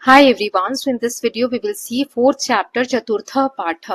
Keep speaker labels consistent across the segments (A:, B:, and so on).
A: Hi everyone. So in this video we will see fourth chapter चतुर्थ पाठ।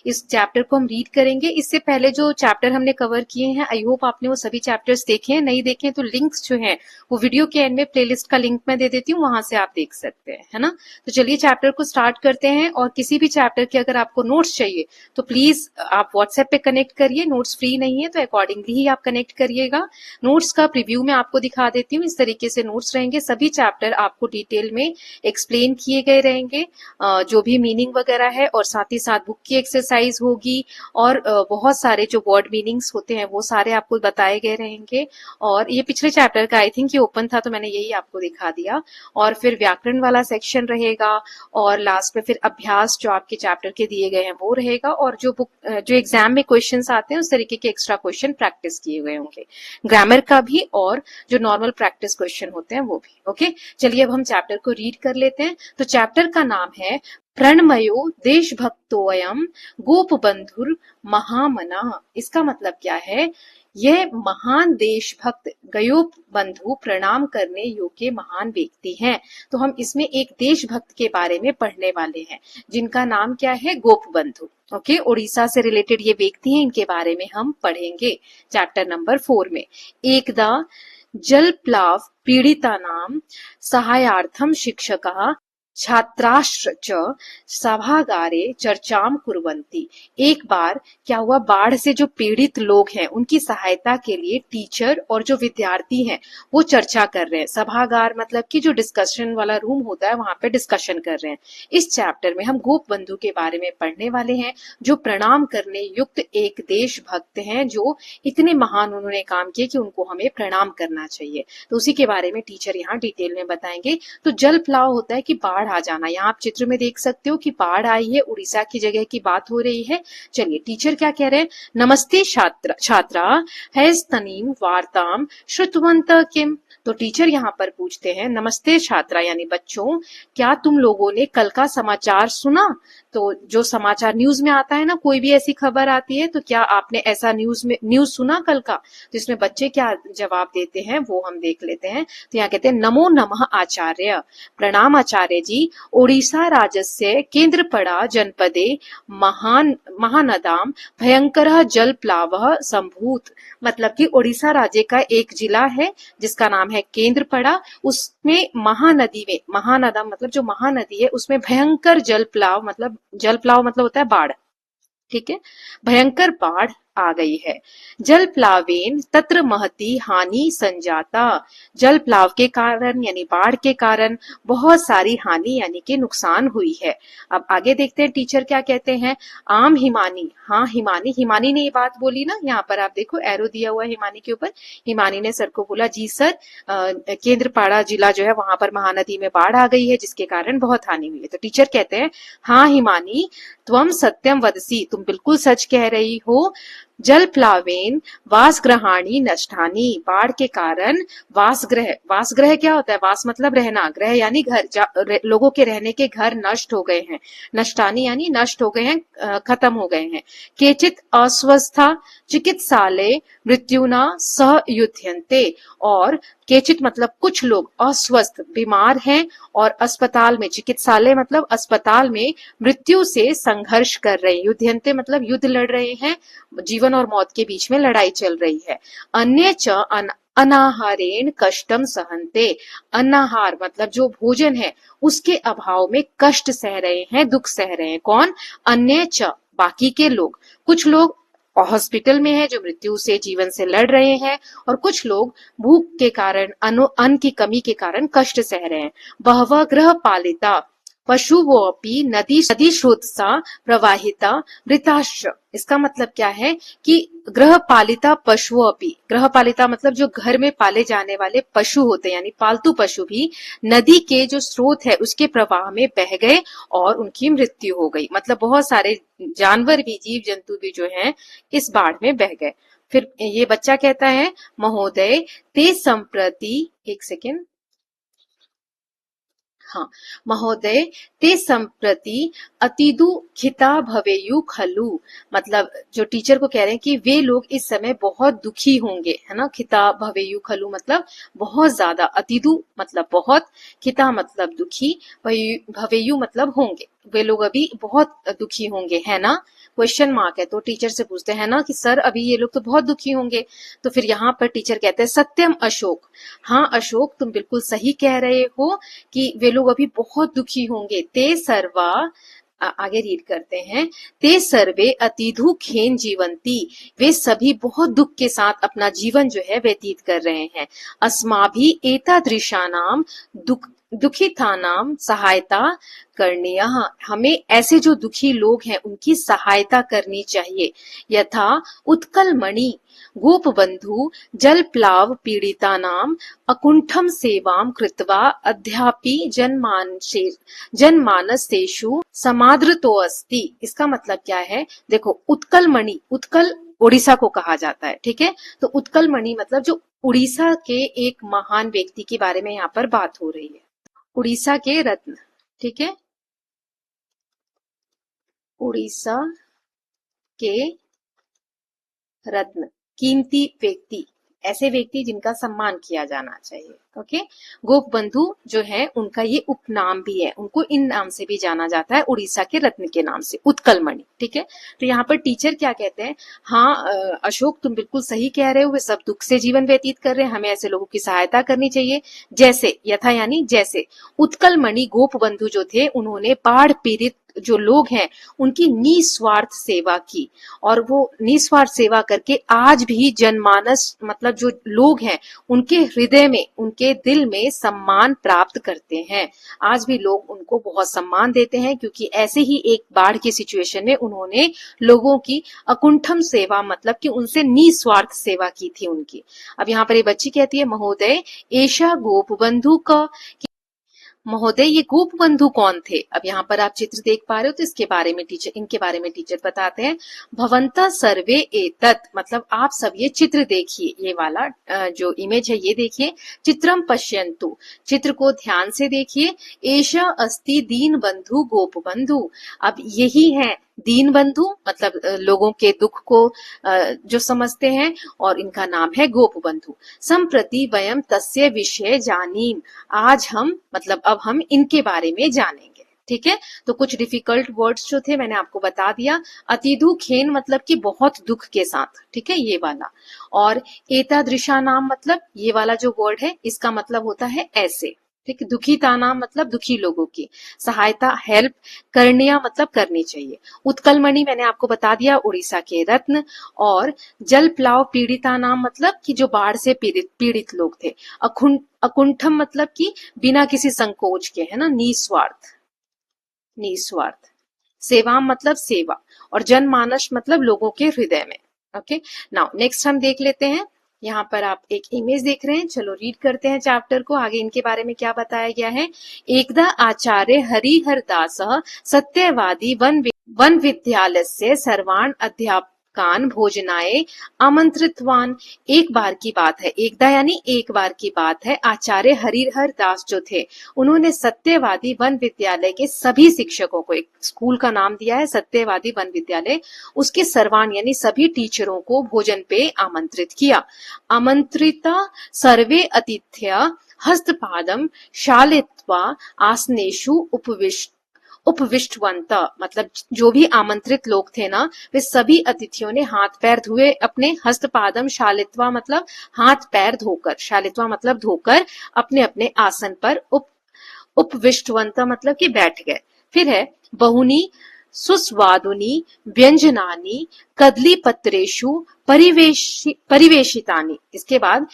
A: इस chapter को हम रीड करेंगे। इससे पहले जो चैप्टर हमने कवर किए हैं आई होप आपने वो सभी चैप्टर्स देखे हैं। नहीं देखे हैं तो लिंक्स जो हैं वो वीडियो के एंड में प्लेलिस्ट का लिंक मैं दे देती हूँ, वहां से आप देख सकते हैं, है ना। तो चलिए चैप्टर को स्टार्ट करते हैं। और किसी भी चैप्टर के अगर आपको नोट्स चाहिए तो प्लीज आप व्हाट्सएप पे कनेक्ट करिए। नोट्स फ्री नहीं है तो अकॉर्डिंगली ही आप कनेक्ट करिएगा। नोट्स का प्रीव्यू मैं आपको दिखा देती हूँ। इस तरीके से नोट्स रहेंगे। सभी चैप्टर आपको डिटेल में एक्सप्लेन किए गए रहेंगे, जो भी मीनिंग वगैरह है, और साथ ही साथ बुक की एक्सरसाइज होगी और बहुत सारे जो वर्ड मीनिंग्स होते हैं वो सारे आपको बताए गए रहेंगे। और ये पिछले चैप्टर का आई थिंक ये ओपन था तो मैंने यही आपको दिखा दिया। और फिर व्याकरण वाला सेक्शन रहेगा और लास्ट में फिर अभ्यास जो आपके चैप्टर के दिए गए हैं वो रहेगा। और जो बुक जो एग्जाम में क्वेश्चंस आते हैं उस तरीके के एक्स्ट्रा क्वेश्चन प्रैक्टिस किए गए होंगे, ग्रामर का भी और जो नॉर्मल प्रैक्टिस क्वेश्चन होते हैं वो भी। ओके, चलिए अब हम चैप्टर को रीड कर लेते हैं। तो चैप्टर का नाम है प्रणमयो देशभक्तोयम गोप बंधुर महामना। इसका मतलब क्या है? यह महान देशभक्त गयोप बंधु प्रणाम करने योग्य महान व्यक्ति हैं। तो हम इसमें एक देशभक्त के बारे में पढ़ने वाले हैं जिनका नाम क्या है? गोप बंधु। ओके, उड़ीसा से रिलेटेड ये व्यक्ति हैं, इनके बारे में हम पढ़ेंगे चैप्टर नंबर 4 में। एकदा जलप्लाव पीड़ितानां सहायार्थं शिक्षकाः छात्राश्च च सभागारे चर्चां कुर्वन्ति। एक बार क्या हुआ, बाढ़ से जो पीड़ित लोग हैं उनकी सहायता के लिए टीचर और जो विद्यार्थी हैं वो चर्चा कर रहे हैं। सभागार मतलब कि जो डिस्कशन वाला रूम होता है वहां पे डिस्कशन कर रहे हैं। इस चैप्टर में हम गोप बंधु के बारे में पढ़ने वाले हैं जो प्रणाम करने युक्त एक देशभक्त हैं, जो इतने महान उन्होंने काम किए कि उनको हमें प्रणाम करना चाहिए। तो उसी के बारे में टीचर यहाँ डिटेल में बताएंगे। तो जल प्लाव होता है कि बाढ़ आ जाना। यहाँ आप चित्र में देख सकते हो कि बाढ़ आई है, उड़ीसा की जगह की बात हो रही है। चलिए टीचर क्या कह रहे हैं? नमस्ते छात्रा छात्रा हैज तनीम वार्ताम श्रुतवंत किम। तो टीचर यहाँ पर पूछते हैं, नमस्ते छात्रा यानी बच्चों, क्या तुम लोगों ने कल का समाचार सुना? तो जो समाचार न्यूज में आता है ना, कोई भी ऐसी खबर आती है तो क्या आपने ऐसा न्यूज सुना कल का? तो इसमें बच्चे क्या जवाब देते हैं वो हम देख लेते हैं। तो यहाँ कहते हैं, नमो नमः आचार्य। प्रणाम आचार्य जी। ओडिशा राज्यस्य केंद्रपड़ा जनपदे महानदाम भयंकर जलप्लावः संभूत। मतलब कि ओडिशा राज्य का एक जिला है जिसका नाम है केंद्रपड़ा। उसमें महानदी में, महानदा मतलब जो महानदी है उसमें भयंकर जलप्लाव मतलब होता है बाढ़। ठीक है, भयंकर बाढ़ आ गई है। जल प्लावेन तत्र महती हानि संजाता। जल प्लाव के कारण यानी बाढ़ के कारण बहुत सारी हानि यानी कि नुकसान हुई है। अब आगे देखते हैं टीचर क्या कहते हैं। आम हिमानी, हाँ हिमानी, हिमानी ने ये बात बोली ना, यहाँ पर आप देखो एरो दिया हुआ है हिमानी के ऊपर। हिमानी ने सर को बोला, जी सर केंद्रपाड़ा जिला जो है वहां पर महानदी में बाढ़ आ गई है जिसके कारण बहुत हानि हुई है। तो टीचर कहते हैं, हाँ हिमानी त्वम सत्यम वदसी, तुम बिल्कुल सच कह रही हो। जल प्लावेन वासग्रहाणी नष्टानी, बाढ़ के कारण वासग्रह, वासग्रह क्या होता है? वास मतलब रहना, ग्रह यानी घर, लोगों के रहने के घर नष्ट हो गए हैं। नष्टानी यानी नष्ट हो गए हैं, खत्म हो गए हैं। केचित अस्वस्था चिकित्सालय मृत्युना सह युध्यन्ते। और केचित मतलब कुछ लोग अस्वस्थ बीमार हैं और अस्पताल में, चिकित्सालय मतलब अस्पताल में मृत्यु से संघर्ष कर रहे हैं। युध्यन्ते मतलब युद्ध लड़ रहे हैं, जीवन और मौत के बीच में लड़ाई चल रही है। अन्य च अनाहारेण कष्टम सहन्ते। अनाहार मतलब जो भोजन है उसके अभाव में कष्ट सह रहे हैं, दुख सह रहे हैं। कौन? अन्य च बाकी के लोग। कुछ लोग हॉस्पिटल में है जो मृत्यु से, जीवन से लड़ रहे हैं, और कुछ लोग भूख के कारण, अन्न की कमी के कारण कष्ट सह रहे हैं। बहवः गृह पालिता पशुवोपि नदी स्रोतसा प्रवाहिता मृताश्च। इसका मतलब क्या है कि गृह पालिता पशुओपि, गृह पालिता मतलब जो घर में पाले जाने वाले पशु होते हैं यानी पालतू पशु भी नदी के जो स्रोत है उसके प्रवाह में बह गए और उनकी मृत्यु हो गई। मतलब बहुत सारे जानवर भी, जीव जंतु भी जो हैं इस बाढ़ में बह गए। फिर ये बच्चा कहता है, महोदय ते संप्रति, एक सेकेंड, हाँ, महोदय ते संप्रति अतिदुःखिता भवेयु खलु। मतलब जो टीचर को कह रहे हैं कि वे लोग इस समय बहुत दुखी होंगे, है ना। खिता भवेयु खलु मतलब बहुत ज्यादा, अतिदु मतलब बहुत, खिता मतलब दुखी, भवेयु मतलब होंगे, वे लोग अभी बहुत दुखी होंगे, है ना। क्वेश्चन मार्क है, तो टीचर से पूछते हैं ना कि सर अभी ये लोग तो बहुत दुखी होंगे। तो फिर यहाँ पर टीचर कहते हैं सत्यम अशोक, हाँ अशोक तुम बिल्कुल सही कह रहे हो कि वे लोग अभी बहुत दुखी होंगे। ते सर्वा, आगे रीड करते हैं, ते सर्वे अतिदुखेन जीवंती, वे सभी बहुत दुख के साथ अपना जीवन जो है व्यतीत कर रहे हैं। अस्माभि एतादृशानाम दुखितानाम सहायता करनी, हमें ऐसे जो दुखी लोग हैं उनकी सहायता करनी चाहिए। यथा उत्कल मणि गोप बंधु जल प्लाव पीड़िता नाम अकुंठम सेवाम कृत्वा अध्यापि जनमानसेषु समादृतो अस्ति। इसका मतलब क्या है, देखो उत्कल मणि, उत्कल उड़ीसा को कहा जाता है, ठीक है। तो उत्कल मणि मतलब जो उड़ीसा के एक महान व्यक्ति के बारे में यहाँ पर बात हो रही है, उड़ीसा के रत्न, ठीक है, उड़ीसा के रत्न, कीमती व्यक्ति, ऐसे व्यक्ति जिनका सम्मान किया जाना चाहिए। ओके, गोप बंधु जो है उनका ये उपनाम भी है, उनको इन नाम से भी जाना जाता है, उड़ीसा के रत्न के नाम से, उत्कल मणि, ठीक है। तो यहाँ पर टीचर क्या कहते हैं, हाँ अशोक तुम बिल्कुल सही कह रहे हो, वे सब दुख से जीवन व्यतीत कर रहे हैं, हमें ऐसे लोगों की सहायता करनी चाहिए। जैसे, यथा यानी जैसे, उत्कल मणि गोप बंधु जो थे उन्होंने बाढ़ पीड़ित जो लोग हैं उनकी निस्वार्थ सेवा की, और वो निस्वार्थ सेवा करके आज भी जनमानस मतलब जो लोग हैं उनके हृदय में, उनके दिल में सम्मान प्राप्त करते हैं। आज भी लोग उनको बहुत सम्मान देते हैं, क्योंकि ऐसे ही एक बाढ़ की सिचुएशन में उन्होंने लोगों की अकुंठम सेवा मतलब कि उनसे निस्वार्थ सेवा की थी उनकी। अब यहाँ पर ये बच्ची कहती है महोदय एषा गोप बंधु का, महोदय ये गोप बंधु कौन थे। अब यहाँ पर आप चित्र देख पा रहे हो, तो इसके बारे में टीचर, इनके बारे में टीचर बताते हैं। भवंता सर्वे एतत् मतलब आप सब ये चित्र देखिए, ये वाला जो इमेज है ये देखिए, चित्रम पश्यन्तु, चित्र को ध्यान से देखिए। एषा अस्ति दीन बंधु गोप बंधु, अब यही है दीन बंधु मतलब लोगों के दुख को जो समझते हैं, और इनका नाम है गोप बंधु। संप्रति वयम तस्य विषय जानीम, आज हम मतलब अब हम इनके बारे में जानेंगे, ठीक है। तो कुछ डिफिकल्ट वर्ड्स जो थे मैंने आपको बता दिया। अतिदु खेन मतलब कि बहुत दुख के साथ, ठीक है, ये वाला। और एतादृशा नाम मतलब ये वाला जो वर्ड है इसका मतलब होता है ऐसे, ठीक। दुखिता नाम मतलब दुखी लोगों की सहायता, हेल्प, करनिया मतलब करनी चाहिए। उत्कल मणि मैंने आपको बता दिया, उड़ीसा के रत्न। और जल प्लाव पीड़िता नाम मतलब कि जो बाढ़ से पीड़ित लोग थे। अकुंठम मतलब कि बिना किसी संकोच के, है ना, निस्वार्थ, निस्वार्थ। सेवा मतलब सेवा, और जनमानस मतलब लोगों के हृदय में। ओके, नाउ नेक्स्ट हम देख लेते हैं। यहाँ पर आप एक इमेज देख रहे हैं, चलो रीड करते हैं चैप्टर को, आगे इनके बारे में क्या बताया गया है। एकदा आचार्य हरिहर दास सत्यवादी वन विद्यालय सर्वान अध्यापकान भोजनाय आमंत्रितवान। एक बार की बात है, एकदा यानी एक बार की बात है, आचार्य हरिहर दास जो थे उन्होंने सत्यवादी वन विद्यालय के सभी शिक्षकों को, एक स्कूल का नाम दिया है सत्यवादी वन विद्यालय, उसके सर्वान यानी सभी टीचरों को भोजन पे आमंत्रित किया। आमंत्रिता सर्वे अतिथ्य हस्तपादम शालित्वा आसनेषु उपविष्टवंत मतलब जो भी आमंत्रित लोग थे ना, वे सभी अतिथियों ने हाथ पैर धोए अपने, हस्तपादम शालित्वा मतलब हाथ पैर धोकर, शालित्वा मतलब धोकर, अपने अपने आसन पर उपविष्टवंत मतलब कि बैठ गए। फिर है बहुनी सुस्वादुनी व्यंजनानि कदली पत्रेशु परिवेशितानि। इसके बाद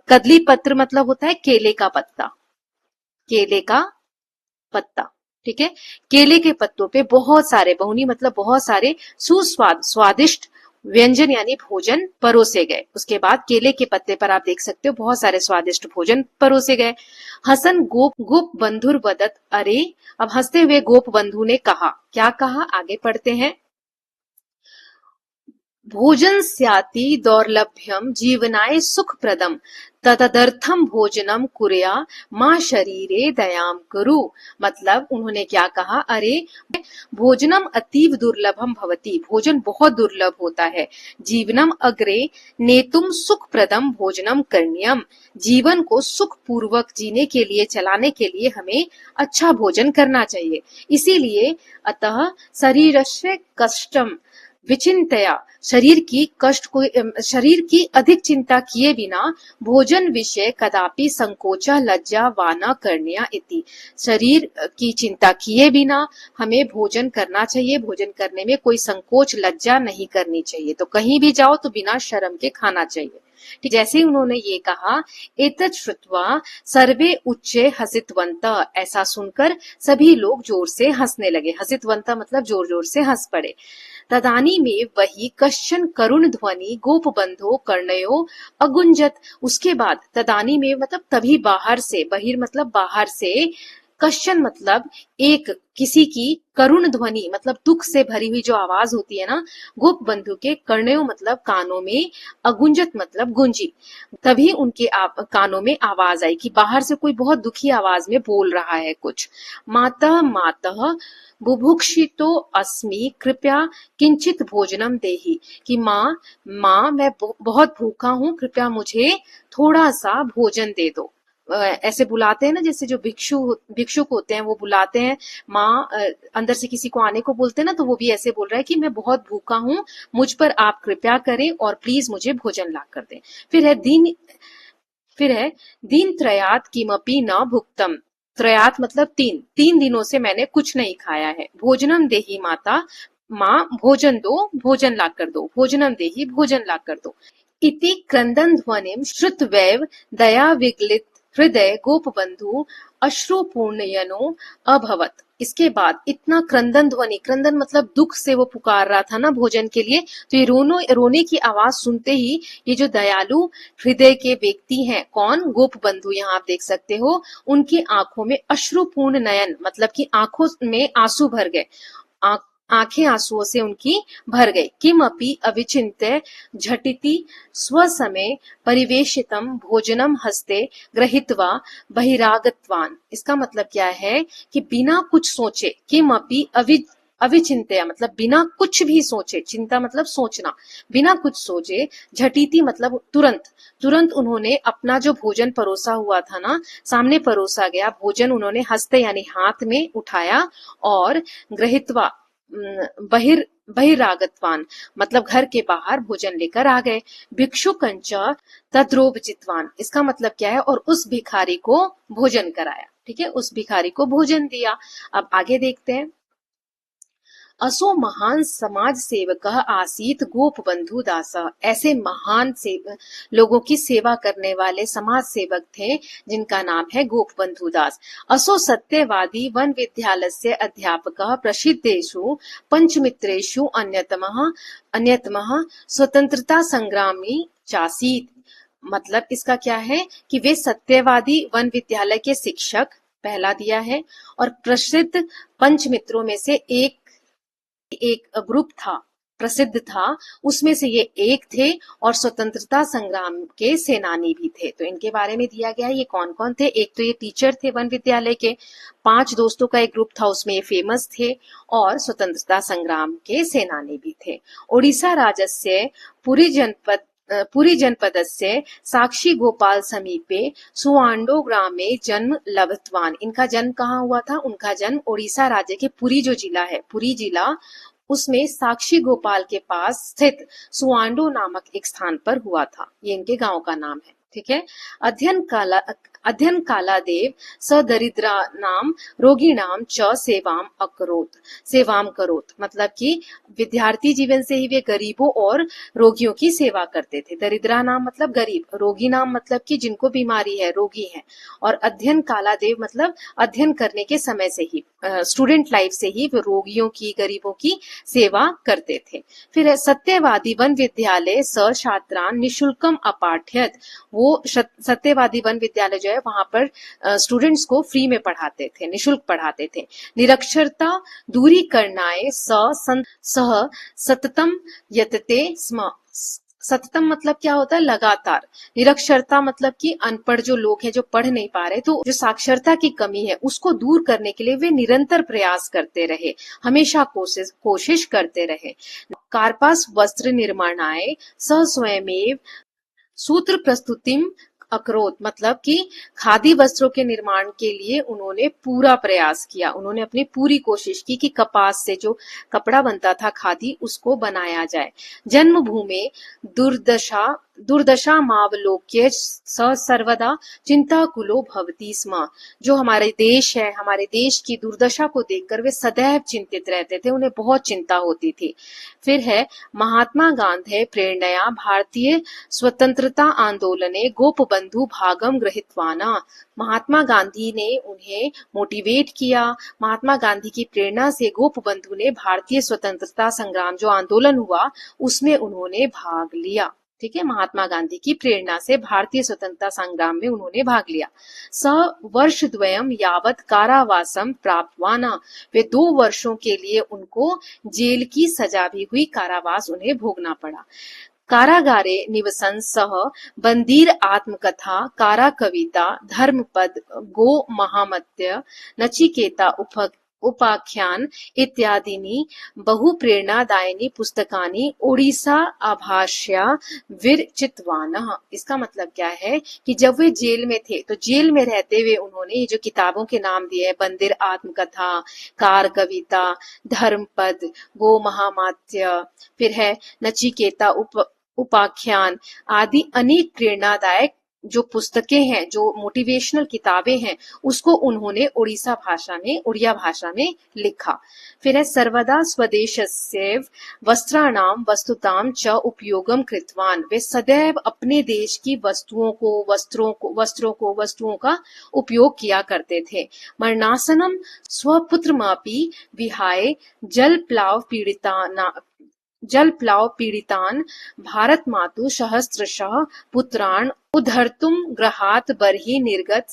A: कदली पत्र मतलब होता है केले का पत्ता, केले का पत्ता, ठीक है। केले के पत्तों पे बहुत सारे, बहुनी मतलब बहुत सारे, स्वादिष्ट व्यंजन यानी भोजन परोसे गए। उसके बाद केले के पत्ते पर आप देख सकते हो बहुत सारे स्वादिष्ट भोजन परोसे गए। हसन गोप बंधुर वदत, अरे, अब हंसते हुए गोप बंधु ने कहा, क्या कहा, आगे पढ़ते हैं। भोजन स्याति दौर्लभ्यम जीवनाय सुखप्रदम तदर्थम भोजनम कुर्या माँ शरीरे दयाम कुरु। मतलब उन्होंने क्या कहा, अरे भोजनम अतीव दुर्लभम भवति, भोजन बहुत दुर्लभ होता है। जीवनम अग्रे नेतुम सुखप्रदम भोजनम करणीयम, जीवन को सुख पूर्वक जीने के लिए, चलाने के लिए हमें अच्छा भोजन करना चाहिए। इसीलिए अतः शरीरस्य कष्टम विचिंतया, शरीर की अधिक चिंता किए बिना भोजन विषय कदापि संकोचा लज्जा वा न करनिया इति, शरीर की चिंता किए बिना हमें भोजन करना चाहिए। भोजन करने में कोई संकोच लज्जा नहीं करनी चाहिए। तो कहीं भी जाओ तो बिना शर्म के खाना चाहिए। ठीक, जैसे ही उन्होंने ये कहा, एतत् श्रुत्वा सर्वे उच्चे हसितवंत, ऐसा सुनकर सभी लोग जोर से हंसने लगे। हसितवंत मतलब जोर जोर से हंस पड़े। तदानी में वही कश्चन करुण ध्वनि गोपबंधो कर्णयो अगुंजत, उसके बाद तदानी में मतलब तभी बाहर से, बहिर मतलब बाहर से, कश्चन मतलब एक, किसी की, करुण ध्वनि मतलब दुख से भरी हुई जो आवाज होती है ना, गोप बंधु के, कर्णयो मतलब कानों में, अगुंजत मतलब गुंजी, तभी उनके कानों में आवाज आई कि बाहर से कोई बहुत दुखी आवाज में बोल रहा है कुछ। मातः मातः बुभुक्षितो अस्मि कृपया किंचित भोजनम देहि, कि माँ मैं बहुत भूखा हूँ, कृपया मुझे थोड़ा सा भोजन दे दो। ऐसे बुलाते हैं ना, जैसे जो भिक्षुक होते हैं वो बुलाते हैं, माँ अंदर से किसी को आने को बोलते हैं ना, तो वो भी ऐसे बोल रहा है कि मैं बहुत भूखा हूँ, मुझ पर आप कृपया करें और प्लीज मुझे भोजन ला कर दें। फिर है दीन त्रयात किमपि न भुक्तम, त्रयात मतलब तीन दिनों से मैंने कुछ नहीं खाया है। भोजनम देही माता, माँ भोजन दो, भोजन ला कर दो, भोजनम देही भोजन ला कर दो। इति क्रंदन ध्वनिम श्रुतवैव दया विगलित हृदय गोपबंधु अश्रुपूर्णयनो अभवत। इसके बाद इतना क्रंदन ध्वनि, क्रंदन मतलब दुख से वो पुकार रहा था ना भोजन के लिए, तो ये रोने की आवाज सुनते ही ये जो दयालु हृदय के व्यक्ति हैं, कौन, गोप बंधु, यहाँ आप देख सकते हो, उनकी आंखों में अश्रुपूर्ण नयन मतलब कि आंखों में आंसू भर गए, आंखें आंसुओं से उनकी भर गई। किमपि अविचिन्त्य झटिति स्वसमये परिवेशितम भोजनम हस्ते गृहीत्वा बहिरागतवान। इसका मतलब क्या है कि बिना कुछ सोचे, किमपि अविचिंत्य मतलब बिना कुछ भी सोचे, चिंता मतलब सोचना, बिना कुछ सोचे, झटिति मतलब तुरंत उन्होंने अपना जो भोजन परोसा हुआ था ना, सामने परोसा गया भोजन, उन्होंने हस्ते यानी हाथ में उठाया और गृहीत्वा बहिरागतवान मतलब घर के बाहर भोजन लेकर आ गए। भिक्षुकंच तद्रोपचितवान, इसका मतलब क्या है, और उस भिखारी को भोजन कराया। ठीक है, उस भिखारी को भोजन दिया। अब आगे देखते हैं। असो महान समाज सेवक आसीत गोप बंधु दास, ऐसे महान लोगों की सेवा करने वाले समाज सेवक थे जिनका नाम है गोप बंधु दास। असो सत्यवादी वन विद्यालय से अध्यापक प्रसिद्धेषु पंचमित्रेषु अन्यतमः स्वतंत्रता संग्रामी चासीत। मतलब इसका क्या है कि वे सत्यवादी वन विद्यालय के शिक्षक पहला दिया है, और प्रसिद्ध पंचमित्रों में से एक ग्रुप था, प्रसिद्ध था, उसमें से ये एक थे, और स्वतंत्रता संग्राम के सेनानी भी थे। तो इनके बारे में दिया गया है, ये कौन कौन थे। एक तो ये टीचर थे वन विद्यालय के, 5 दोस्तों का एक ग्रुप था, उसमें ये फेमस थे, और स्वतंत्रता संग्राम के सेनानी भी थे। ओडिशा राज्यस्य पुरी जनपदस्य साक्षी गोपाल समीपे सुवांडो ग्रामे जन्म लब्धवान। इनका जन्म कहाँ हुआ था, उनका जन्म ओडिशा राज्य के पुरी जो जिला है, पुरी जिला, उसमें साक्षी गोपाल के पास स्थित सुवांडो नामक एक स्थान पर हुआ था। ये इनके गांव का नाम है। ठीक है। अध्ययन कालादेव सदरिद्रा नाम रोगी नाम च सेवाम करोत, मतलब कि विद्यार्थी जीवन से ही वे गरीबों और रोगियों की सेवा करते थे। दरिद्रा नाम मतलब गरीब, रोगी नाम मतलब कि जिनको बीमारी है, रोगी है, और अध्ययन कालादेव मतलब अध्ययन करने के समय से ही, स्टूडेंट लाइफ से ही वे रोगियों की, गरीबों की सेवा करते थे। फिर सत्यवादी वन विद्यालय स छात्रान निशुल्कम अपाठ्यत, वो सत्यवादी वन विद्यालय जो है वहां पर स्टूडेंट्स को फ्री में पढ़ाते थे, निशुल्क पढ़ाते थे। निरक्षरता दूरी करनाए सह सततम यतते स्म। सततम मतलब क्या होता है? लगातार। निरक्षरता मतलब कि अनपढ़ जो लोग हैं, जो पढ़ नहीं पा रहे, तो जो साक्षरता की कमी है उसको दूर करने के लिए वे निरंतर प्रयास करते रहे, हमेशा कोशिश करते रहे। कार्पास वस्त्र निर्माणाय स स्वयमेव सूत्र प्रस्तुतिम अकरोत, मतलब कि खादी वस्त्रों के निर्माण के लिए उन्होंने पूरा प्रयास किया, उन्होंने अपनी पूरी कोशिश की कि कपास से जो कपड़ा बनता था खादी, उसको बनाया जाए। जन्मभूमि दुर्दशा दुर्दशा मावलोक्य स सर्वदा चिंताकुलो भवति स्म। जो हमारे देश है, हमारे देश की दुर्दशा को देखकर वे सदैव चिंतित रहते थे, उन्हें बहुत चिंता होती थी। फिर है महात्मा गांधी प्रेरणया भारतीय स्वतंत्रता आंदोलने गोपबंधु भागम गृहीतवाना। महात्मा गांधी ने उन्हें मोटिवेट किया, महात्मा गांधी की प्रेरणा से गोपबंधु ने भारतीय स्वतंत्रता संग्राम जो आंदोलन हुआ उसमें उन्होंने भाग लिया। ठीक है, महात्मा गांधी की प्रेरणा से भारतीय स्वतंत्रता संग्राम में उन्होंने भाग लिया। स वर्ष द्वयम यावत कारावासम प्राप्तवाना। वे 2 वर्षों के लिए उनको जेल की सजा भी हुई, कारावास उन्हें भोगना पड़ा। कारागारे निवसन सह बंदीर आत्मकथा कारा कविता धर्मपद गो महामत्य नचिकेता उपाख्यान इत्यादीनि बहु प्रेरणादायिनी पुस्तकानि ओडिशा आभाष्या विरचितवानः। इसका मतलब क्या है कि जब वे जेल में थे तो जेल में रहते हुए उन्होंने ये जो किताबों के नाम दिए हैं, बंदिर आत्मकथा, कार कविता, धर्मपद, गो महामात्य, फिर है नचिकेता उपाख्यान आदि अनेक प्रेरणादायक जो पुस्तकें हैं, जो मोटिवेशनल किताबें हैं, उसको उन्होंने उड़िया भाषा में लिखा। फिर है सर्वदा स्वदेशस्यैव वस्त्राणाम वस्तुताम च उपयोगम कृतवान। वे सदैव अपने देश की वस्तुओं का उपयोग किया करते थे। मरणासनम स्वपुत्रमापि विहाय जल प्लाव पीड़ितान भारत मातु सहस्त्रशः पुत्रान उद्धर्तुम ग्रहात बर्हि निर्गत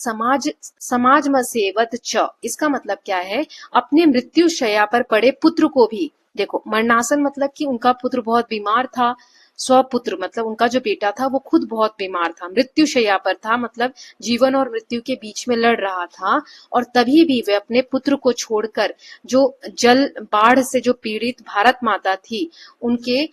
A: समाजमसेवत च। इसका मतलब क्या है? अपने मृत्यु शैया पर पड़े पुत्र को भी, देखो मरणासन मतलब कि उनका पुत्र बहुत बीमार था, स्वपुत्र मतलब उनका जो बेटा था वो खुद बहुत बीमार था, मृत्यु शैया पर था, मतलब जीवन और मृत्यु के बीच में लड़ रहा था, और तभी भी वे अपने पुत्र को छोड़कर जो बाढ़ से जो पीड़ित भारत माता थी उनके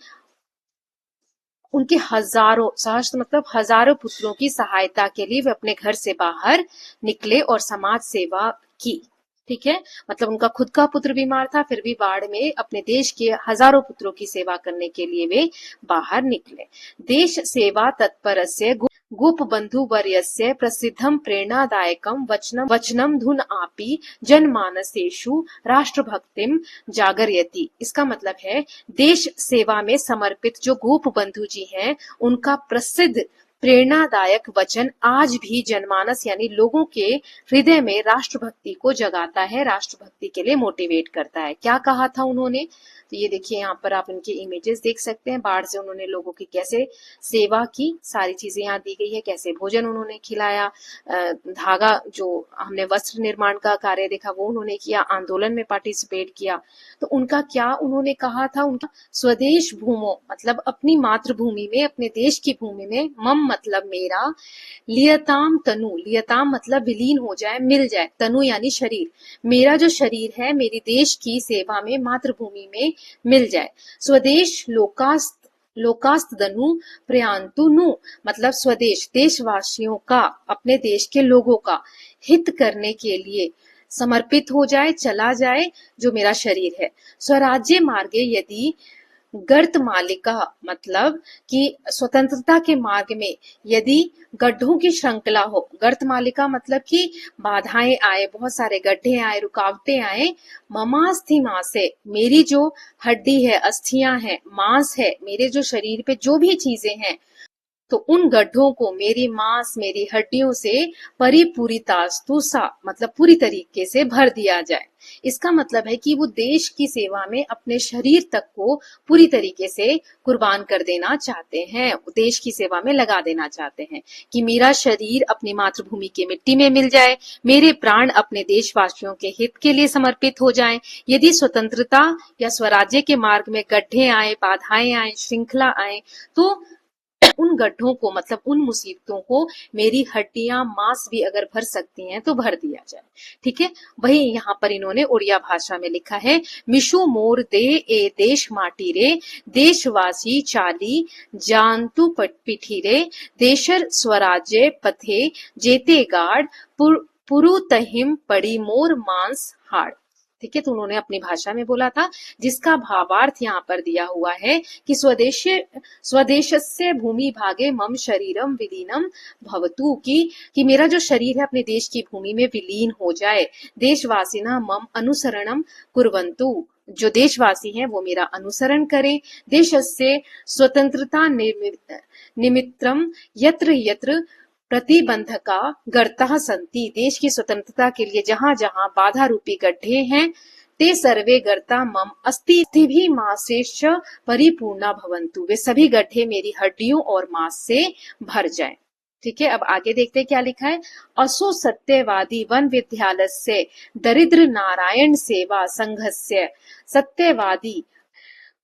A: हजारों, सहस्त्र मतलब हजारों पुत्रों की सहायता के लिए वे अपने घर से बाहर निकले और समाज सेवा की। ठीक है, मतलब उनका खुद का पुत्र बीमार था, फिर भी बाढ़ में अपने देश के हजारों पुत्रों की सेवा करने के लिए वे बाहर निकले। देश सेवा तत्परस्य गोपबंधु वर्यस्य प्रसिद्धम प्रेरणादायकम वचनम धुन आपी जनमानसेषु राष्ट्रभक्तिम जागरयति। इसका मतलब है देश सेवा में समर्पित जो गोपबंधु जी हैं, उनका प्रसिद्ध प्रेरणादायक वचन आज भी जनमानस यानी लोगों के हृदय में राष्ट्रभक्ति को जगाता है, राष्ट्रभक्ति के लिए मोटिवेट करता है। क्या कहा था उन्होंने? तो ये देखिए, यहाँ पर आप इनके इमेजेस देख सकते हैं। बाढ़ से उन्होंने लोगों की कैसे सेवा की, सारी चीजें यहाँ दी गई है, कैसे भोजन उन्होंने खिलाया, धागा जो हमने वस्त्र निर्माण का कार्य देखा वो उन्होंने किया, आंदोलन में पार्टिसिपेट किया। तो उनका क्या उन्होंने कहा था? उनका स्वदेश भूमो मतलब अपनी मातृभूमि में, अपने देश की भूमि में, मम मतलब मेरा, लियताम तनु, लियताम मतलब विलीन हो जाए, मिल जाए, तनु यानी शरीर, मेरा जो शरीर है मेरी देश की सेवा में, मातृभूमि में मिल जाए। स्वदेश लोकास्तदनु प्रयांतु नु मतलब स्वदेश, देशवासियों का, अपने देश के लोगों का हित करने के लिए समर्पित हो जाए, चला जाए जो मेरा शरीर है। स्वराज्य मार्गे यदि गर्त मालिका मतलब कि स्वतंत्रता के मार्ग में यदि गड्ढों की श्रृंखला हो, गर्त मालिका मतलब कि बाधाएं आए, बहुत सारे गड्ढे आए, रुकावटें आए, ममास्थि मांस है, मेरी जो हड्डी है, अस्थियां हैं, मांस है, मेरे जो शरीर पे जो भी चीजें हैं तो उन गड्ढों को मेरी मांस मेरी हड्डियों से परिपूरितास्तु सा मतलब पूरी तरीके से भर दिया जाए। इसका मतलब है कि वो देश की सेवा में अपने शरीर तक को पूरी तरीके से कुर्बान कर देना चाहते हैं, देश की सेवा में लगा देना चाहते हैं कि मेरा शरीर अपनी मातृभूमि की मिट्टी में मिल जाए, मेरे प्राण अपने देशवासियों के हित के लिए समर्पित हो जाएं। यदि स्वतंत्रता या स्वराज्य के मार्ग में गड्ढे आए, बाधाएं आए, श्रृंखला आए, तो उन गड्ढों को मतलब उन मुसीबतों को मेरी हड्डियां मांस भी अगर भर सकती हैं तो भर दिया जाए। ठीक है, वही यहाँ पर इन्होंने उड़िया भाषा में लिखा है, मिशु मोर दे ए देश माटी रे, देशवासी चाली जानतु पिठी रे, देशर स्वराज्य पथे जेते गाड़ पुरु तहिम पड़ी मोर मांस हाड़। ठीक है, तो उन्होंने अपनी भाषा में बोला था, जिसका भावार्थ यहाँ पर दिया हुआ है कि स्वदेशस्य भूमि भागे मम शरीरम विलीनम भवतु, कि मेरा जो शरीर है अपने देश की भूमि में विलीन हो जाए। देशवासिना मम अनुसरणम कुर्वन्तु, जो देशवासी हैं वो मेरा अनुसरण करें। देशस्य स्वतंत्रता निमित्तम यत्र यत्र प्रतिबंधका गर्ताः सन्ति, देश की स्वतंत्रता के लिए जहां जहां बाधा रूपी गड्ढे हैं, ते सर्वे गर्ता मम अस्थिभिः मांसेश्च परिपूर्णा भवन्तु, वे सभी गड्ढे मेरी हड्डियों और मांस से भर जाएं। ठीक है, अब आगे देखते हैं क्या लिखा है। असो सत्यवादी वन विद्यालयस्य दरिद्र नारायण सेवा संघस्य सत्यवादी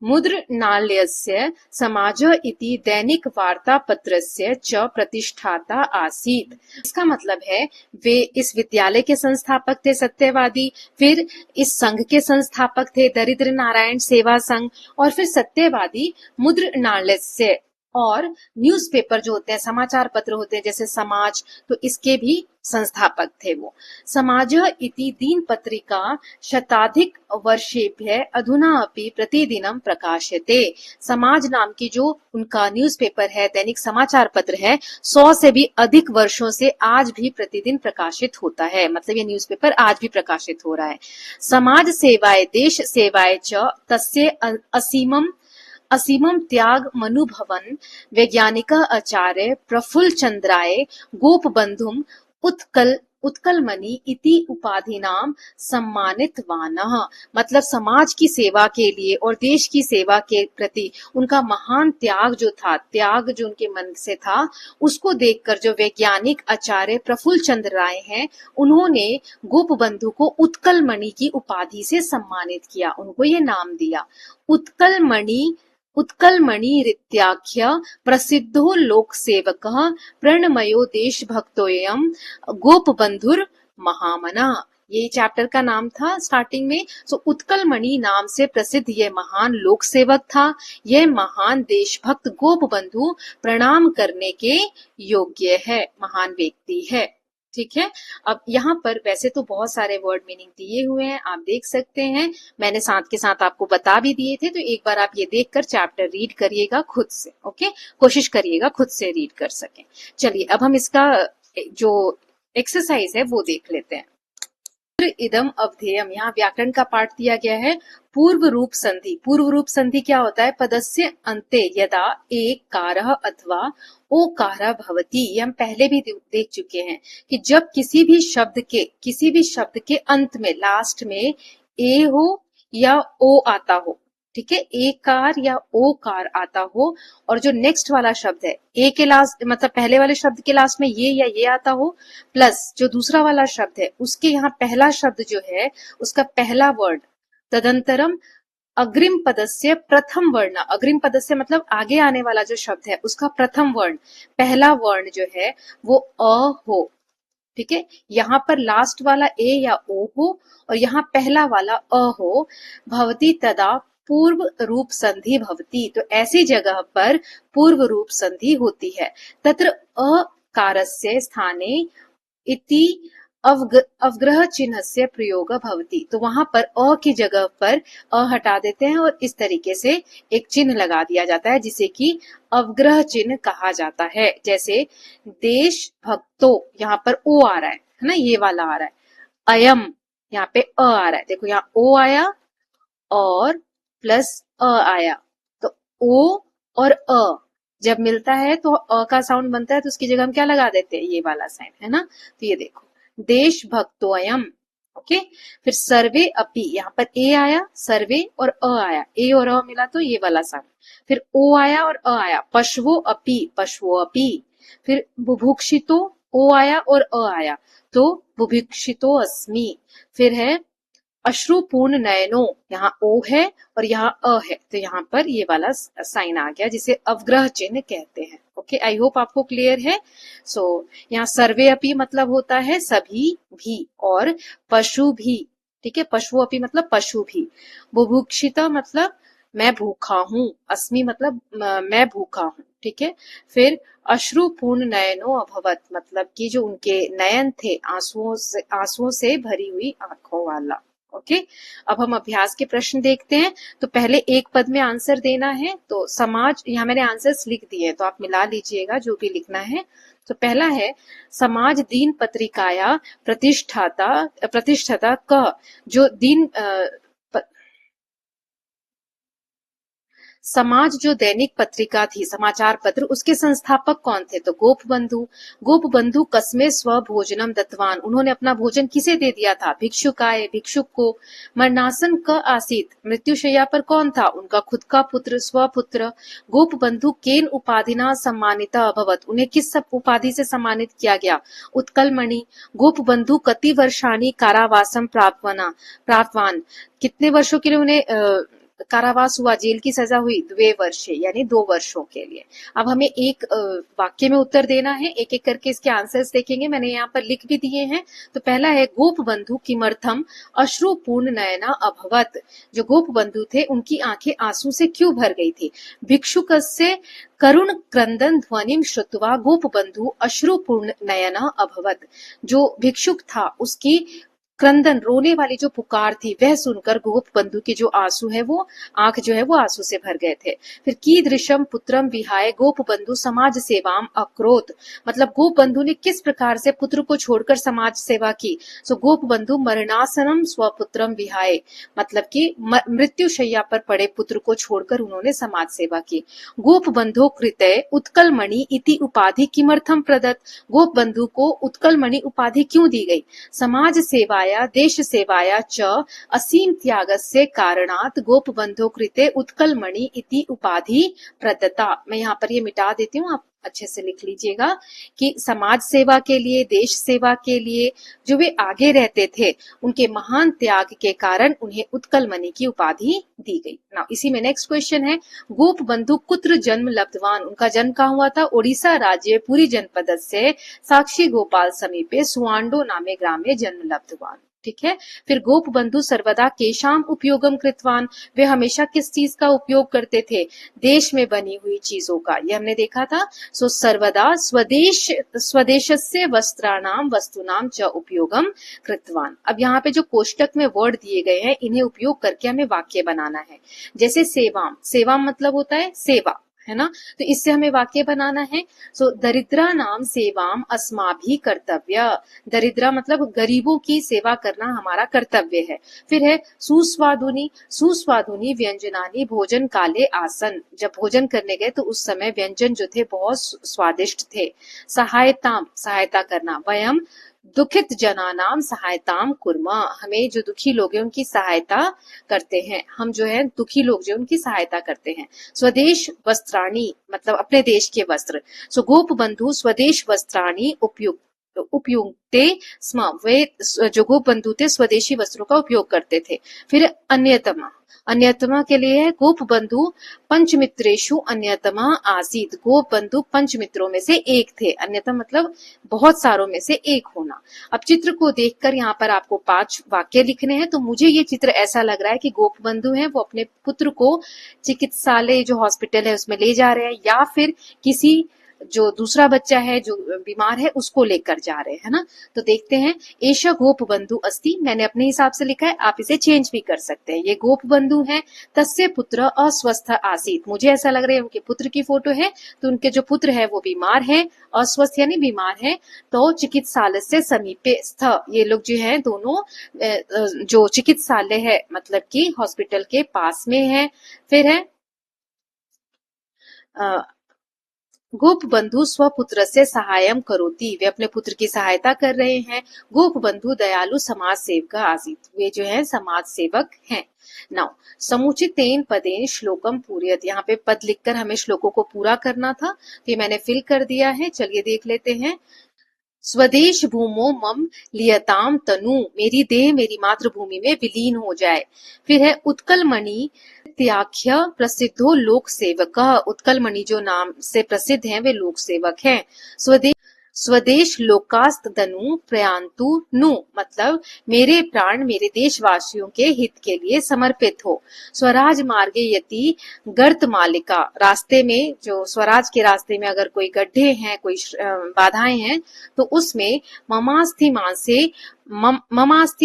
A: मुद्रणालयस्य समाज इति दैनिक वार्तापत्रस्य च प्रतिष्ठाता आसीत्। इसका मतलब है वे इस विद्यालय के संस्थापक थे सत्यवादी, फिर इस संघ के संस्थापक थे दरिद्र नारायण सेवा संघ, और फिर सत्यवादी मुद्रणालयस्य, और न्यूज़पेपर जो होते हैं समाचार पत्र होते हैं जैसे समाज, तो इसके भी संस्थापक थे वो। समाज इति दीन पत्रिका शताधिक वर्षेभ्य अधुना अपि प्रतिदिनम प्रकाश्यते, समाज नाम की जो उनका न्यूज़पेपर है, दैनिक समाचार पत्र है, 100 से भी अधिक वर्षों से आज भी प्रतिदिन प्रकाशित होता है, मतलब ये न्यूज़पेपर आज भी प्रकाशित हो रहा है। समाज सेवाय देश सेवाय च तस्य असीमम त्याग मनुभवन वैज्ञानिक आचार्य प्रफुल्ल चंद्राय गोप बंधुम उत्कलमणि इति उपाधिनाम सम्मानितवानः, मतलब समाज की सेवा के लिए और देश की सेवा के प्रति उनका महान त्याग जो था, त्याग जो उनके मन से था, उसको देखकर जो वैज्ञानिक आचार्य प्रफुल्ल चंद्र राय हैं, उन्होंने गोप बंधु को उत्कलमणि की उपाधि से सम्मानित किया, उनको ये नाम दिया। उत्कलमणिरित्याख्य प्रसिद्धो लोकसेवकः प्रणमयो देशभक्तोऽयं गोपबंधुर महामना, ये चैप्टर का नाम था स्टार्टिंग में। सो उत्कलमणि नाम से प्रसिद्ध ये महान लोक सेवक था, यह महान देशभक्त गोपबंधु प्रणाम करने के योग्य है, महान व्यक्ति है। ठीक है, अब यहाँ पर वैसे तो बहुत सारे वर्ड मीनिंग दिए हुए हैं, आप देख सकते हैं, मैंने साथ के साथ आपको बता भी दिए थे, तो एक बार आप ये देखकर चैप्टर रीड करिएगा खुद से। ओके, कोशिश करिएगा खुद से रीड कर सकें। चलिए अब हम इसका जो एक्सरसाइज है वो देख लेते हैं। इदम अवधेयम, यहाँ व्याकरण का पाठ दिया गया है। पूर्व रूप संधि, पूर्व रूप संधि क्या होता है? पदस्य अंते यदा एक कारः अथवा ओकारः भवति, ये हम पहले भी देख चुके हैं कि जब किसी भी शब्द के अंत में, लास्ट में ए हो या ओ आता हो, ठीक है, ए कार या ओ कार आता हो, और जो नेक्स्ट वाला शब्द है ए के लास्ट, मतलब पहले वाले शब्द के लास्ट में ये या ये आता हो, प्लस जो दूसरा वाला शब्द है उसके यहाँ पहला शब्द जो है उसका पहला वर्ड, तदंतरम अग्रिम पदस्य प्रथम वर्ण, अग्रिम पदस्य मतलब आगे आने वाला जो शब्द है उसका प्रथम वर्ण, पहला वर्ण जो है वो अ हो। ठीक है, यहाँ पर लास्ट वाला ए या ओ हो और यहाँ पहला वाला अ हो। भवती तदा पूर्व रूप संधि भवती, तो ऐसी जगह पर पूर्व रूप संधि होती है। तत्र अकारस्य स्थाने इति अवग्रह चिन्ह से प्रयोग भवती, तो वहां पर अ की जगह पर अ हटा देते हैं और इस तरीके से एक चिन्ह लगा दिया जाता है जिसे कि अवग्रह चिन्ह कहा जाता है। जैसे देश भक्तो, यहाँ पर ओ आ रहा है ना, ये वाला आ रहा है। अयम, यहाँ पे अ आ रहा है, देखो यहाँ ओ आया और प्लस अ आया, तो ओ और अ जब मिलता है तो अ का साउंड बनता है तो उसकी जगह हम क्या लगा देते हैं, ये वाला साइन, है ना। तो ये देखो, देशभक्तोऽयम्। ओके। फिर सर्वे अपि, यहाँ पर ए आया, सर्वे और अ आया, ए और अ मिला तो ये वाला साउंड। फिर ओ आया और अ आया, पशवो अपि, पशवो अपि। फिर बुभुक्षितो, ओ आया और अ आया तो बुभुक्षितो अस्मि। फिर है अश्रुपूर्ण नयनो, यहाँ ओ है और यहाँ अ है तो यहाँ पर ये वाला साइन आ गया जिसे अवग्रह चिन्ह कहते हैं। ओके, आई होप आपको क्लियर है। सो यहाँ सर्वे अपि मतलब होता है सभी भी और पशु भी। ठीक है, पशु अपि मतलब पशु भी। बुभुक्षिता मतलब मैं भूखा हूं, अस्मि मतलब मैं भूखा हूं। ठीक है। फिर अश्रुपूर्ण नयनो अभवत मतलब कि जो उनके नयन थे आंसुओं से भरी हुई आंखों वाला। ओके। अब हम अभ्यास के प्रश्न देखते हैं। तो पहले एक पद में आंसर देना है। तो समाज, यहाँ मैंने आंसर्स लिख दिए हैं तो आप मिला लीजिएगा जो भी लिखना है। तो पहला है, समाज दिन पत्रिकाया प्रतिष्ठाता क, जो दिन समाज जो दैनिक पत्रिका थी, समाचार पत्र, उसके संस्थापक कौन थे? तो गोपबंधु। गोपबंधु कस्मे स्व भोजनम दत्तवान, उन्होंने अपना भोजन किसे दे दिया था? भिक्षुकाय, भिक्षुक को। मरणासन क आसीत, मृत्युशैया पर कौन था? उनका खुद का पुत्र, स्वपुत्र। गोपबंधु केन उपाधिना सम्मानिता अभवत, उन्हें किस सब उपाधि से सम्मानित किया गया? उत्कलमणि। गोपबंधु कति वर्षाणि कारावासम प्राप्तवान, कितने वर्षों के लिए उन्हें कारावास हुआ, जेल की सजा हुई? 2 वर्षे यानी 2 वर्षों के लिए। अब हमें एक वाक्य में उत्तर देना है, एक एक करके इसके आंसर्स देखेंगे, मैंने यहाँ पर लिख भी दिए हैं। तो पहला है, गोप बंधु किमर्थम अश्रुपूर्ण नयना अभवत, जो गोप बंधु थे उनकी आंखें आंसू से क्यों भर गई थी? भिक्षुकस्य करुण क्रंदन ध्वनिम श्रुत्वा गोप बंधु अश्रुपूर्ण नयना अभवत, जो भिक्षुक था उसकी क्रंदन, रोने वाली जो पुकार थी वह सुनकर गोप बंधु के जो आंसू है वो आंख जो है वो आंसू से भर गए थे। फिर कीदृशम पुत्रम विहाय गोप बंधु समाज सेवाम अक्रोत, मतलब गोप बंधु ने किस प्रकार से पुत्र को छोड़कर समाज सेवा की? सो गोप बंधु मरणासनम स्वपुत्रम विहाय, मतलब कि मृत्यु शैया पर पड़े पुत्र को छोड़कर उन्होंने समाज सेवा की। गोप बंधु कृते उत्कलमणि इति उपाधि किमर्थम प्रदत्त, गोप बंधु को उत्कलमणि उपाधि क्यों दी गई? समाज सेवाया देश सेवाया च असीम त्यागस्य कारणात् गोपबंधो कृते उत्कलमणि इति उपाधि प्रदत्ता। मैं यहाँ पर ये मिटा देती हूँ, आप अच्छे से लिख लीजिएगा कि समाज सेवा के लिए, देश सेवा के लिए जो वे आगे रहते थे, उनके महान त्याग के कारण उन्हें उत्कलमणि की उपाधि दी गई। नाउ इसी में नेक्स्ट क्वेश्चन है, गोप बंधु कुत्र जन्म लब्धवान, उनका जन्म कहाँ हुआ था? ओडिशा राज्य पुरी जनपद से साक्षी गोपाल समीपे सुआंडो नामे ग्रामे जन्म लब्धवान। ठीक है। फिर गोप बंधु सर्वदा केशाम उपयोगम कृतवान, वे हमेशा किस चीज का उपयोग करते थे? देश में बनी हुई चीजों का, ये हमने देखा था। सो सर्वदा स्वदेशस्य वस्त्राणाम वस्तुनाम च उपयोगम कृतवान। अब यहाँ पे जो कोष्टक में वर्ड दिए गए हैं इन्हें उपयोग करके हमें वाक्य बनाना है। जैसे सेवाम, सेवाम मतलब होता है सेवा, है ना। तो इससे हमें वाक्य बनाना है। सो दरिद्रा नाम सेवाम अस्माभि कर्तव्य, दरिद्रा मतलब गरीबों की सेवा करना हमारा कर्तव्य है। फिर है सुस्वादुनी, सुस्वादुनी व्यंजनानी भोजन काले आसन, जब भोजन करने गए तो उस समय व्यंजन जो थे बहुत स्वादिष्ट थे। सहायताम, सहायता करना। वयम दुखित जनानाम सहायताम कुर्मा, हमें जो दुखी लोग हैं उनकी सहायता करते हैं, हम जो है दुखी लोग जो उनकी सहायता करते हैं। स्वदेश वस्त्राणी मतलब अपने देश के वस्त्र। सो गोप बंधु स्वदेश वस्त्राणी उपयुक्ते स्म, वे जो गोप बंधु थे स्वदेशी वस्त्रों का उपयोग करते थे। फिर अन्यतमा, अन्यतमा के लिए है गोप बंधु पंचमित्रेशु अन्यतमा आसीत, गोप बंधु पंचमित्रों में से एक थे। अन्यतम मतलब बहुत सारों में से एक होना। अब चित्र को देखकर यहाँ पर आपको 5 वाक्य लिखने हैं। तो मुझे ये चित्र ऐसा लग रहा है कि गोप बंधु हैं वो अपने पुत्र को चिकित्सालय जो हॉस्पिटल है उसमें ले जा रहे हैं, या फिर किसी जो दूसरा बच्चा है जो बीमार है उसको लेकर जा रहे हैं, है ना। तो देखते हैं, एषा गोप बंधु अस्ति, मैंने अपने हिसाब से लिखा है, आप इसे चेंज भी कर सकते हैं। ये गोप बंधु है। तस्य पुत्र अस्वस्थ आसीत, मुझे ऐसा लग रहा है उनके पुत्र की फोटो है, तो उनके जो पुत्र है वो बीमार है, अस्वस्थ यानी बीमार है। तो चिकित्सालय से समीपे स्थ, ये लोग जो है दोनों जो चिकित्सालय है मतलब कि हॉस्पिटल के पास में है। फिर है गोप बंधु स्वपुत्र से सहायम करोति, वे अपने पुत्र की सहायता कर रहे हैं। गोप बंधु दयालु समाज सेवक आसीत, वे जो है समाज सेवक हैं। नाउ समुचितेन पदेन श्लोकम पूरयत, यहाँ पे पद लिखकर हमें श्लोकों को पूरा करना था, तो ये मैंने फिल कर दिया है। चलिए देख लेते हैं। स्वदेश भूमो मम लियताम तनु, मेरी देह मेरी मातृभूमि में विलीन हो जाए। फिर है उत्कल मणि त्याख्य प्रसिद्धो लोक सेवक, उत्कल मणि जो नाम से प्रसिद्ध हैं वे लोक सेवक हैं। स्वदेश स्वदेश लोकास्त दनु प्रयांतु नु, मतलब मेरे प्राण मेरे देशवासियों के हित के लिए समर्पित हो। स्वराज मार्गे यति गर्त मालिका, रास्ते में जो स्वराज के रास्ते में अगर कोई गड्ढे हैं, कोई बाधाएं हैं, तो उसमें ममास्ति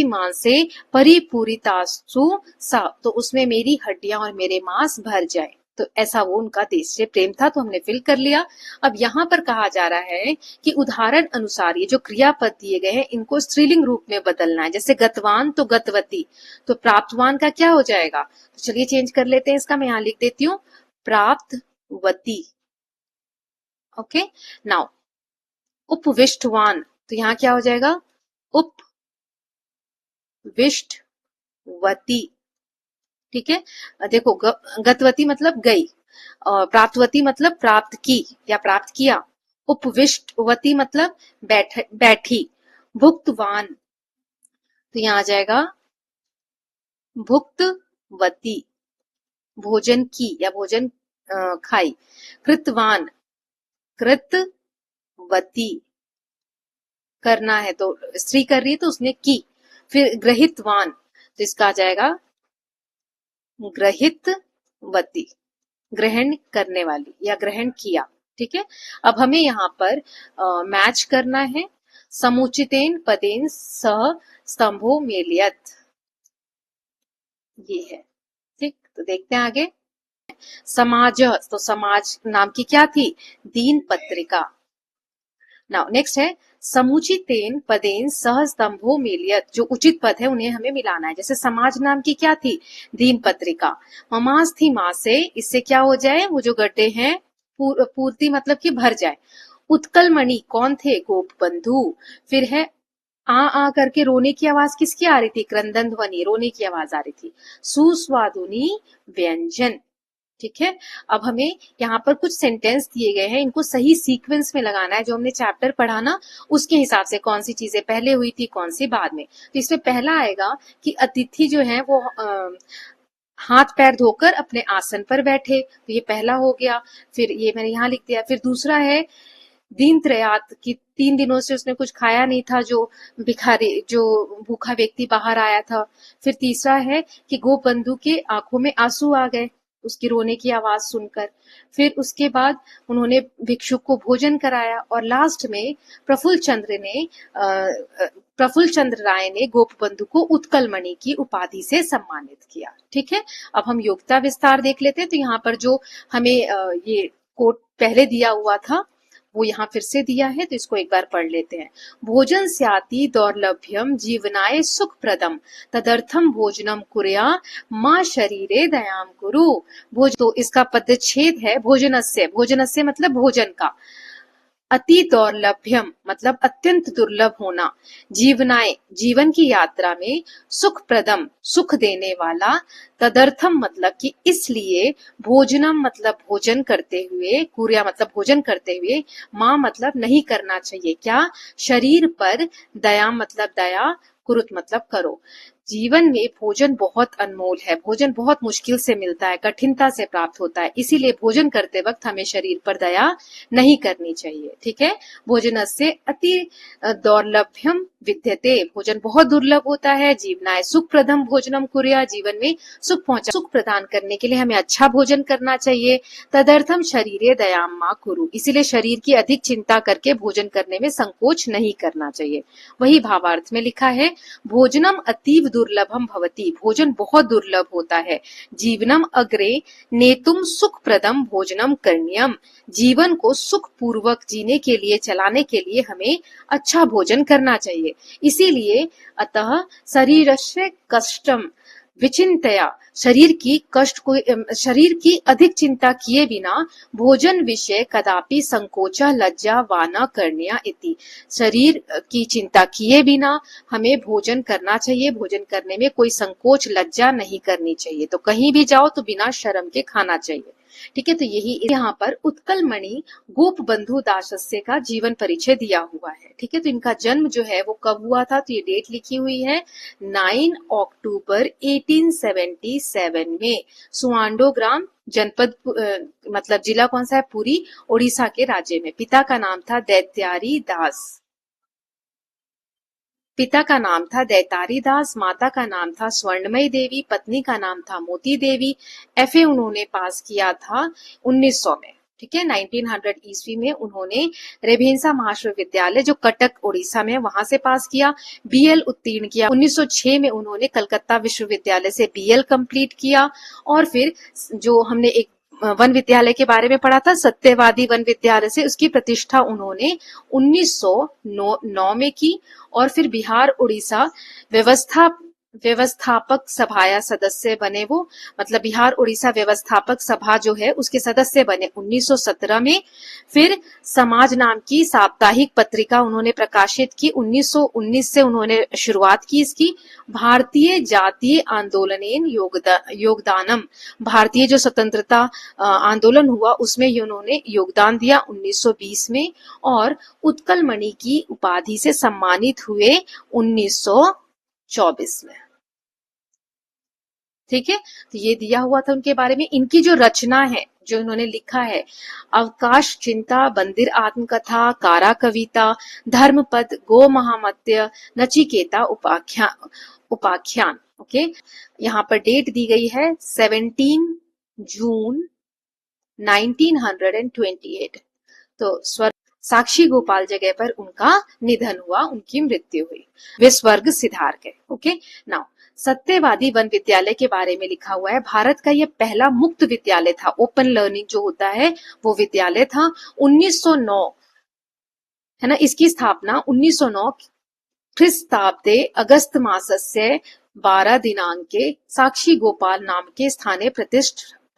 A: मांसे परिपूरितासु सा, तो उसमें मेरी हड्डियां और मेरे मांस भर जाए। तो ऐसा वो उनका देश से प्रेम था, तो हमने फिल कर लिया। अब यहाँ पर कहा जा रहा है कि उदाहरण अनुसार ये जो क्रियापद दिए गए हैं इनको स्त्रीलिंग रूप में बदलना है। जैसे गतवान तो गतवती, तो प्राप्तवान का क्या हो जाएगा? तो चलिए चेंज कर लेते हैं इसका, मैं यहाँ लिख देती हूँ प्राप्तवती। ओके, नाउ उपविष्टवान, तो यहाँ क्या हो जाएगा? उपविष्टवती। ठीक है, देखो गतवती मतलब गई, प्राप्तवती मतलब प्राप्त की या प्राप्त किया, उपविष्टवती मतलब बैठी। भुक्तवान, तो यहाँ आ जाएगा भुक्तवती, भोजन की या भोजन खाई। कृतवान, कृतवती, करना है तो स्त्री कर रही है तो उसने की। फिर ग्रहितवान, तो इसका आ जाएगा ग्रहितवती, ग्रहण करने वाली या ग्रहण किया। ठीक है, अब हमें यहाँ पर मैच करना है। समुचितेन पदेन सह स्तंभो मेलियत, ये है। ठीक, तो देखते हैं आगे। समाज, तो समाज नाम की क्या थी? दीन पत्रिका। नाउ नेक्स्ट है समुचितेन पदेन सह स्तंभो मेलियत, जो उचित पद है उन्हें हमें मिलाना है। जैसे समाज नाम की क्या थी? दीन पत्रिका। ममास थी माँ से, इससे क्या हो जाए? वो जो गड्ढे हैं पूर्ति मतलब कि भर जाए। उत्कल मणि कौन थे? गोप बंधु। फिर है आ करके रोने की आवाज किसकी आ रही थी? क्रंदन ध्वनि, रोने की आवाज आ रही थी। सुस्वादुनी व्यंजन। ठीक है, अब हमें यहाँ पर कुछ सेंटेंस दिए गए हैं, इनको सही सीक्वेंस में लगाना है। जो हमने चैप्टर पढ़ा ना उसके हिसाब से कौन सी चीजें पहले हुई थी कौन सी बाद में। तो इसमें पहला आएगा कि अतिथि जो है वो हाथ पैर धोकर अपने आसन पर बैठे, तो ये पहला हो गया। फिर ये मैंने यहाँ लिख दिया। फिर दूसरा है दिन त्रयात, कि 3 दिनों से उसने कुछ खाया नहीं था, जो भिखारी जो भूखा व्यक्ति बाहर आया था। फिर तीसरा है कि गोप बंधु के आंखों में आंसू आ गए उसकी रोने की आवाज सुनकर। फिर उसके बाद उन्होंने भिक्षुक को भोजन कराया, और लास्ट में प्रफुल्ल चंद्र राय ने गोप बंधु को उत्कल मणि की उपाधि से सम्मानित किया। ठीक है, अब हम योग्यता विस्तार देख लेते हैं। तो यहाँ पर जो हमें ये कोट पहले दिया हुआ था वो यहाँ फिर से दिया है, तो इसको एक बार पढ़ लेते हैं। भोजन स्याति दौर्लभ्यम जीवनाय सुखप्रदम, तदर्थम भोजनम कुर्या माँ शरीरे दयाम कुरु। तो इसका पदच्छेद है भोजनस्य, भोजनस्य मतलब भोजन का। अति दौर्लभ्यम मतलब अत्यंत दुर्लभ होना। जीवनाय जीवन की यात्रा में, सुखप्रदम सुख देने वाला, तदर्थम मतलब कि इसलिए, भोजनम मतलब भोजन करते हुए, कुर्या मतलब भोजन करते हुए, मां मतलब नहीं करना चाहिए क्या? शरीर पर, दया मतलब दया, कुरुत मतलब करो। जीवन में भोजन बहुत अनमोल है, भोजन बहुत मुश्किल से मिलता है, कठिनता से प्राप्त होता है, इसीलिए भोजन करते वक्त हमें शरीर पर दया नहीं करनी चाहिए। ठीक है, भोजन से अति दौर्लभ्यम विद्यते, भोजन बहुत दुर्लभ होता है। जीवनाय सुखप्रदम भोजनम कुर्या, जीवन में सुख प्रदान करने के लिए हमें अच्छा भोजन करना चाहिए। तदर्थम शरीरे दयाम मा कुरु, इसीलिए शरीर की अधिक चिंता करके भोजन करने में संकोच नहीं करना चाहिए। वही भावार्थ में लिखा है, भोजनम अतीव दुर्लभम भवति, भोजन बहुत दुर्लभ होता है। जीवनम अग्रे नेतुम सुखप्रदम भोजनम करणीयम, जीवन को सुख पूर्वक जीने के लिए, चलाने के लिए हमें अच्छा भोजन करना चाहिए। इसीलिए अतः शरीरस्य कष्टम विचिंतया, शरीर की अधिक चिंता किए बिना भोजन विषय कदापि संकोचा लज्जा वा न करण्या इति। शरीर की चिंता किए बिना हमें भोजन करना चाहिए, भोजन करने में कोई संकोच लज्जा नहीं करनी चाहिए। तो कहीं भी जाओ तो बिना शर्म के खाना चाहिए। ठीक है, तो यही यहाँ पर उत्कल मणि गोप बंधु दासस्य का जीवन परिचय दिया हुआ है। ठीक है, तो इनका जन्म जो है वो कब हुआ था, तो ये डेट लिखी हुई है 9 अक्टूबर 1877 में सुआंडो ग्राम जनपद मतलब जिला कौन सा है, पुरी, उड़ीसा के राज्य में। पिता का नाम था दैत्यारी दास, पिता का नाम था दैतारी दास, माता का नाम था स्वर्णमयी देवी, पत्नी का नाम था मोती देवी। एफए उन्होंने पास किया था 1900 में। ठीक है, 1900 ईस्वी में उन्होंने रेभेन्सा महाविश्वविद्यालय जो कटक उड़ीसा में वहां से पास किया। बीएल उत्तीर्ण किया। 1906 में उन्होंने कलकत्ता विश्वविद्यालय से बीएल कंप्लीट किया। और फिर जो हमने एक वन विद्यालय के बारे में पढ़ा था, सत्यवादी वन विद्यालय से, उसकी प्रतिष्ठा उन्होंने 1909 में की। और फिर बिहार उड़ीसा व्यवस्थापक सभाया सदस्य बने वो, मतलब बिहार उड़ीसा व्यवस्थापक सभा जो है उसके सदस्य बने 1917 में। फिर समाज नाम की साप्ताहिक पत्रिका उन्होंने प्रकाशित की 1919 से उन्होंने शुरुआत की इसकी। भारतीय जातीय आंदोलनेन योगदानम, भारतीय जो स्वतंत्रता आंदोलन हुआ उसमें उन्होंने योगदान दिया 1920 में। और उत्कल मणि की उपाधि से सम्मानित हुए 1924 में। ठीक है, तो ये दिया हुआ था उनके बारे में। इनकी जो रचना है, जो इन्होंने लिखा है, अवकाश चिंता, बंदिर आत्मकथा, कारा कविता, धर्मपद, गो महामत्य, नचिकेता उपाख्यान। ओके, यहाँ पर डेट दी गई है 17 जून 1928। तो साक्षी गोपाल जगह पर उनका निधन हुआ, उनकी मृत्यु हुई। वे स्वर्ग सिधार गए। ओके, नाउ सत्यवादी वन विद्यालय के बारे में लिखा हुआ है। भारत का यह पहला मुक्त विद्यालय था, ओपन लर्निंग जो होता है वो विद्यालय था। 1909 है ना, इसकी स्थापना 1909 ख्रिस्ताब्दे अगस्त मासस्य 12 दिनांके साक्षी गोपाल नाम के स्थाने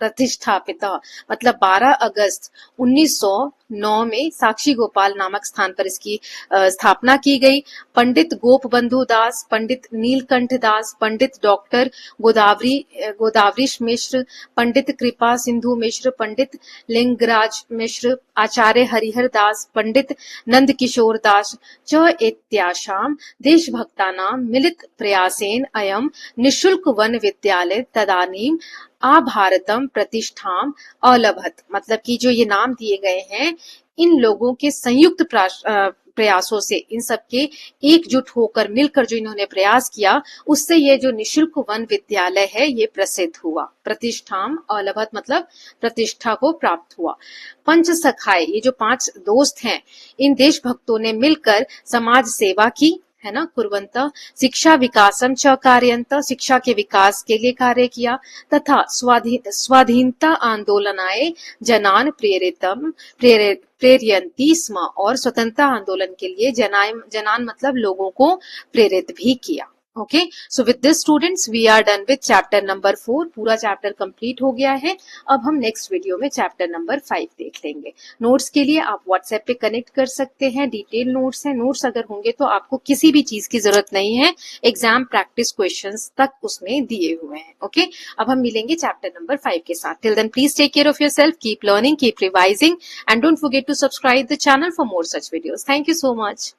A: प्रतिष्ठापित, मतलब 12 अगस्त 1909 में साक्षी गोपाल नामक स्थान पर इसकी स्थापना की गई। पंडित गोप बंधु दास, पंडित नीलकंठ दास, पंडित डॉक्टर गोदावरीश मिश्र, पंडित कृपा सिंधु मिश्र, पंडित लिंगराज मिश्र, आचार्य हरिहर दास, पंडित नंद किशोर दास च इत्याशाम देशभक्तानां मिलित प्रयासेन अयम निशुल्क वन विद्यालय तदानीम भारतम प्रतिष्ठाम अलभत, मतलब कि जो ये नाम दिए गए हैं इन लोगों के संयुक्त प्रयासों से, इन सबके एकजुट होकर मिलकर जो इन्होंने प्रयास किया, उससे ये जो निशुल्क वन विद्यालय है ये प्रसिद्ध हुआ। प्रतिष्ठाम अलभत मतलब प्रतिष्ठा को प्राप्त हुआ। पंच सखाए, ये जो 5 दोस्त हैं, इन देशभक्तों ने मिलकर समाज सेवा की, है ना, कुर्वंत शिक्षा विकासम च कार्यंत, शिक्षा के विकास के लिए कार्य किया। तथा स्वाधीनता आंदोलनाए जनान प्रेरयंती स्म, और स्वतंत्रता आंदोलन के लिए जनान मतलब लोगों को प्रेरित भी किया। Okay, so with this students we are done with chapter number 4। पूरा चैप्टर कंप्लीट हो गया है। अब हम नेक्स्ट वीडियो में चैप्टर नंबर 5 देख लेंगे। नोट्स के लिए आप व्हाट्सएप पे कनेक्ट कर सकते हैं, डिटेल नोट्स हैं। नोट्स अगर होंगे तो आपको किसी भी चीज की जरूरत नहीं है, एग्जाम प्रैक्टिस क्वेश्चंस तक उसमें दिए हुए हैं। ओके, अब हम मिलेंगे चैप्टर नंबर 5 के साथ। Till then please take care of yourself, keep learning, keep revising and don't forget to subscribe the channel for more such videos. Thank you so much.